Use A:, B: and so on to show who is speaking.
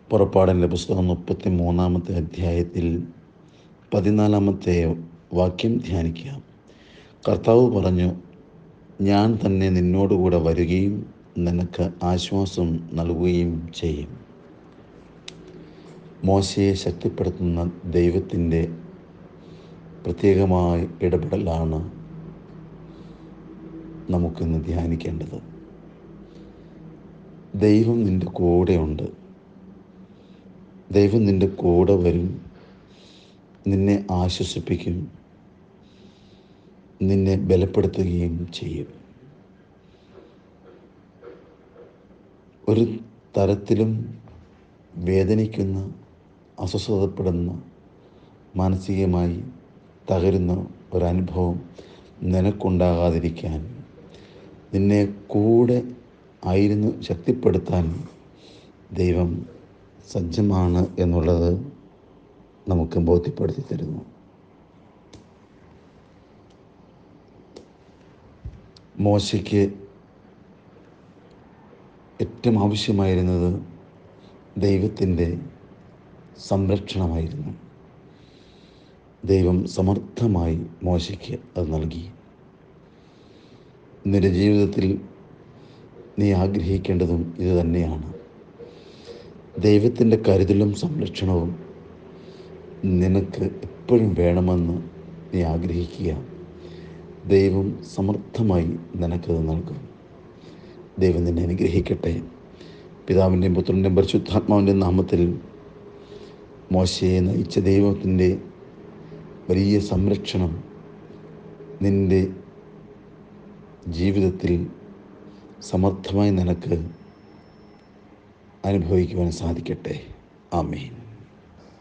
A: പുറപ്പാടിൻ്റെ പുസ്തകം 33-ാമത്തെ അധ്യായത്തിൽ 14-ാമത്തെ വാക്യം ധ്യാനിക്കുക. കർത്താവ് പറഞ്ഞു, ഞാൻ തന്നെ നിന്നോടുകൂടെ വരികയും നിനക്ക് ആശ്വാസം നൽകുകയും ചെയ്യും. മോശയെ ശക്തിപ്പെടുത്തുന്ന ദൈവത്തിൻ്റെ പ്രത്യേകമായ ഇടപെടലാണ് നമുക്കിന്ന് ധ്യാനിക്കേണ്ടത്. ദൈവം നിൻ്റെ കൂടെയുണ്ട്. ദൈവം നിൻ്റെ കൂടെ വരും, നിന്നെ ആശ്വസിപ്പിക്കും, നിന്നെ ബലപ്പെടുത്തുകയും ചെയ്യും. ഒരു തരത്തിലും വേദനിക്കുന്ന, അസ്വസ്ഥതപ്പെടുന്ന, മാനസികമായി തകരുന്ന ഒരനുഭവം നിനക്കുണ്ടാകാതിരിക്കാൻ, നിന്നെ കൂടെ ആയിരുന്നു ശക്തിപ്പെടുത്താൻ ദൈവം സജ്ജമാണ് എന്നുള്ളത് നമുക്ക് ബോധ്യപ്പെടുത്തി തരുന്നു. മോശയ്ക്ക് ഏറ്റവും ആവശ്യമായിരുന്നത് ദൈവത്തിൻ്റെ സംരക്ഷണമായിരുന്നു. ദൈവം സമർത്ഥമായി മോശയ്ക്ക് അത് നൽകി. നിന്റെ ജീവിതത്തിൽ നീ ആഗ്രഹിക്കേണ്ടതും ഇത് തന്നെയാണ്. ദൈവത്തിൻ്റെ കരുതലും സംരക്ഷണവും നിനക്ക് എപ്പോഴും വേണമെന്ന് നീ ആഗ്രഹിക്കുക. ദൈവം സമർത്ഥമായി നിനക്കത് നൽകും. ദൈവം നിന്നെ അനുഗ്രഹിക്കട്ടെ. പിതാവിൻ്റെയും പുത്രൻ്റെയും പരിശുദ്ധാത്മാവിൻ്റെയും നാമത്തിൽ മോശയെ നയിച്ച ദൈവത്തിൻ്റെ വലിയ സംരക്ഷണം നിൻ്റെ ജീവിതത്തിൽ സമർത്ഥമായി നിനക്ക് അനുഭവിക്കുവാൻ സാധിക്കട്ടെ. ആമേൻ.